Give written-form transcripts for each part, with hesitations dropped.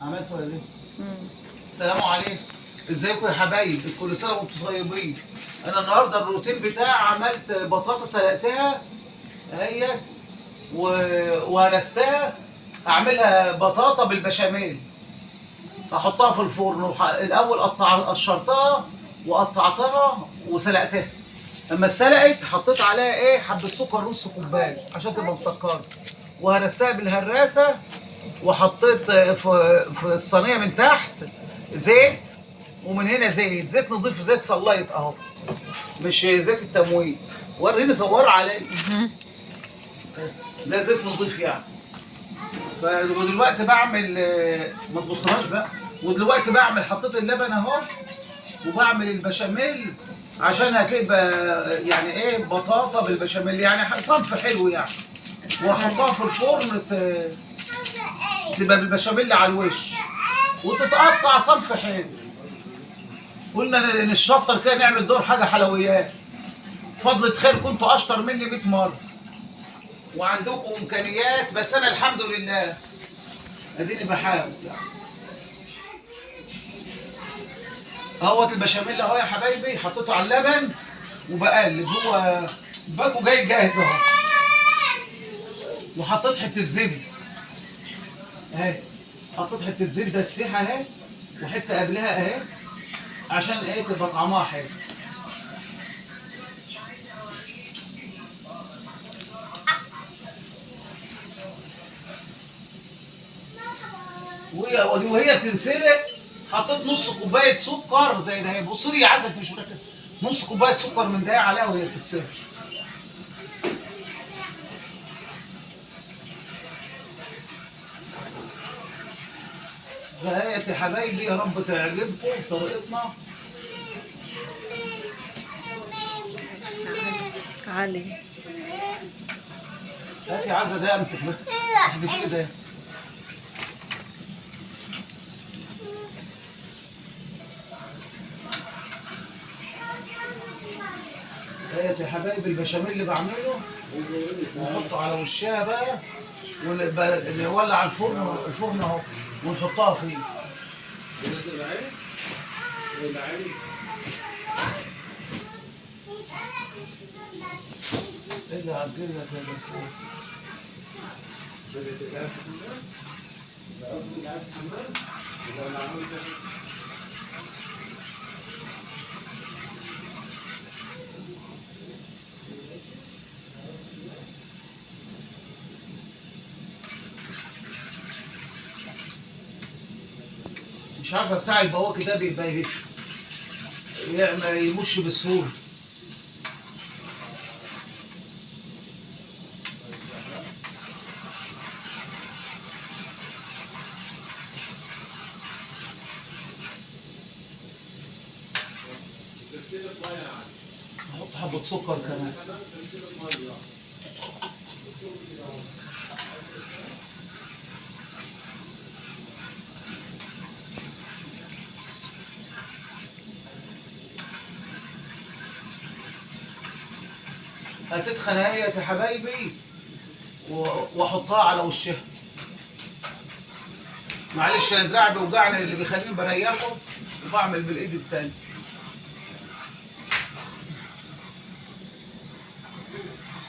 عملت ولا لسه؟ السلام عليكم. ازيكم يا حبايبي؟ كل سنه وانتم طيبين. انا النهارده الروتين بتاعي عملت بطاطا سلقتها اهيت وهرستها. اعملها بطاطا بالبشاميل، احطها في الفرن الاول قشرتها وقطعتها وسلقتها. لما اتسلقت حطيت عليها ايه حبه سكر نص كوبايه عشان تبقى مسكره، وهرستها بالهراسه، وحطيت في الصينيه من تحت زيت، ومن هنا زيت نضيف، زيت صلايت اهو، مش زيت التموين. وريني صور علي، ده زيت نضيف يعني. ودلوقتي بعمل، ما تبصلهاش بقى. ودلوقتي بعمل، حطيت اللبن اهو، وبعمل البشاميل عشان هتبقى يعني ايه بطاطا بالبشاميل، يعني صنف حلو يعني. واحطها في الفرن تبقى بالبشاميل على الوش وتتقطع صنف حلو. قلنا نشطر كده، نعمل دور حاجه حلويات. فضلة خير كنتوا اشطر مني 100 مره وعندكم امكانيات، بس انا الحمد لله اديني بحاول يعني. اهوت البشاميل اهو يا حبايبي، حطيته على اللبن وبقلب. هو باكو جاي جاهز اهو، وحطيت حته زبده اهي، حطيت حته زبده تسيح اهي، وحته قبلها اهي، عشان ايه تبقى طعمها حلو. وهي بتنسلق حطيت نص كوبايه سكر زي ده اهي. بصوا لي يا عدد، مش مركز، نص كوبايه سكر من ده عليها وهي بتتسلق. فهي يا حبايبي يا رب تعجبكم طريقتنا. علي هاتي عزه ده، امسك بقى احذفيه ده. يا حبايبي البشاميل اللي بعمله ونحطه على وشها بقى، ونولع الفرن اهو ونحطها فيه. ايه اللي عجلك يا دكتور؟ مش عارفه بتاع البواكي ده بيبقى يمش بسهوله. نحط حبه سكر كمان. هتتخن اهي يا حبايبي، واحطها على وشها. معلش انا دراعي بيوجعني، اللي بيخليني بريحه وبعمل بالايد التانية.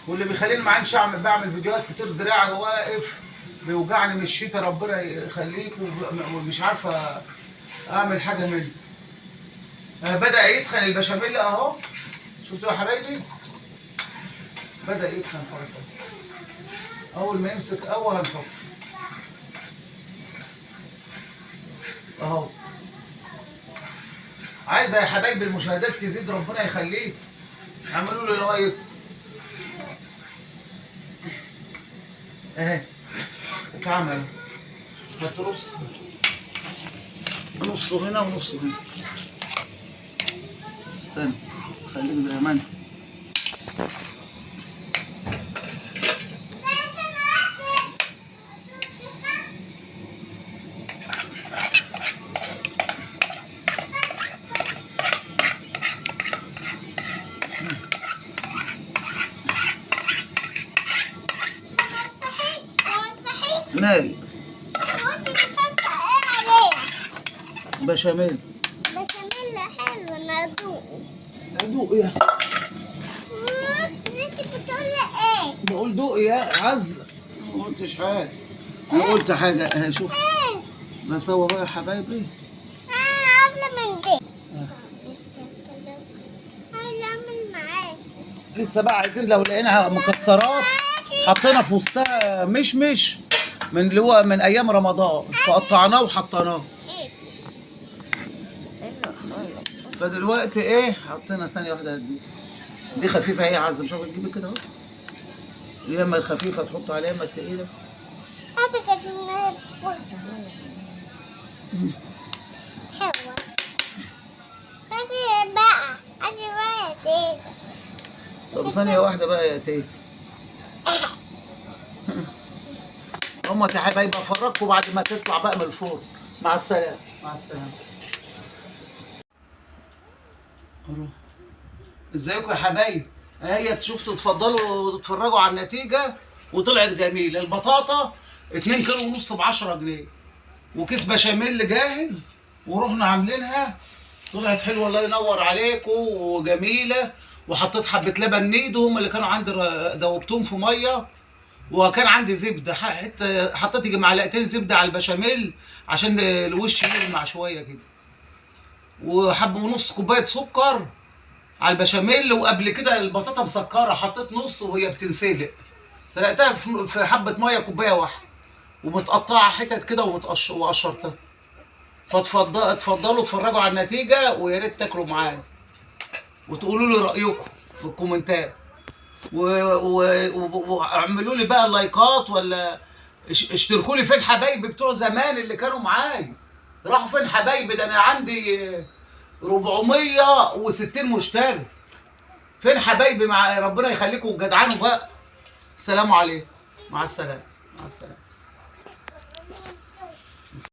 واللي بيخليني ما عادش بعمل فيديوهات كتير، دراعي واقف بيوجعني من الشتاء، ربنا يخليك، ومش عارفه اعمل حاجه منه. بدأ يتخن البشاميل اهو، شفتوا يا حبايبي؟ بدأ يتخن خالص. اول ما يمسك اول هنحط اهو. عايزه يا حبايبي المشاهدات تزيد، ربنا يخليك، اعملوا لي لايك اهي. اتعمل، هات نصه هنا ونصه هنا. استنى خليك زي ما انت. نايم. بشاميل. بشاميل حلو، انا ادوقه. ادوق يا انت بتقولي ايه؟ بقول دوق يا عز. ما قلتش حاجه. انا قلت حاجه. شوف ايه؟ بس هو يا حبايبي. انا عامله من دي. عايزه اعمل معاك. لسه بقى عايزين لو لقينا مكسرات حطينا في وسطها مشمش من اللي هو من ايام رمضان فقطعناه وحطيناه. فدلوقتي ايه حطينا ثانيه واحده دي خفيفه هي عزه مش عارفه تجيبي كده اهو. يا اما الخفيفه تحط عليها اما التقيله. هذا كده حلوه. هذه بقى يا تيتا. طب ثانيه واحده بقى يا تيتا. هما يا حبايبي افرجكم بعد ما تطلع بقى من الفرن. مع السلامه. مع السلامه. ازيكم يا حبايبي؟ هي شفتوا تفضلوا تتفرجوا على النتيجه وطلعت جميله. البطاطا 2 كيلو ونص ب 10 جنيه وكيس بشاميل جاهز ورحنا عاملينها. طلعت حلوه الله ينور عليكم وجميله. وحطيت حبه لبن نيدو هم اللي كانوا عندي دوبتهم في ميه. وكان عندي زبده حطيت يجي معلقتين زبده على البشاميل عشان الوش يلمع شويه كده. وحب ونص كوبايه سكر على البشاميل. وقبل كده البطاطا مسكره حطيت نص وهي بتنسلق سلقتها في حبه ميه كوبايه واحده ومتقطعه حتت كده وقشرتها. اتفضلوا اتفرجوا على النتيجه ويا ريت تاكلوا معايا وتقولوا لي رايكم في الكومنتات واعملوا لي بقى اللايكات ولا اشتركوا لي. فين حبايبي بتوع زمان اللي كانوا معايا راحوا فين حبايبي؟ ده انا عندي 460 مشترك. فين حبايبي؟ مع ربنا يخليكم وجدعانوا بقى. السلام عليكم. مع السلامه. مع السلامه.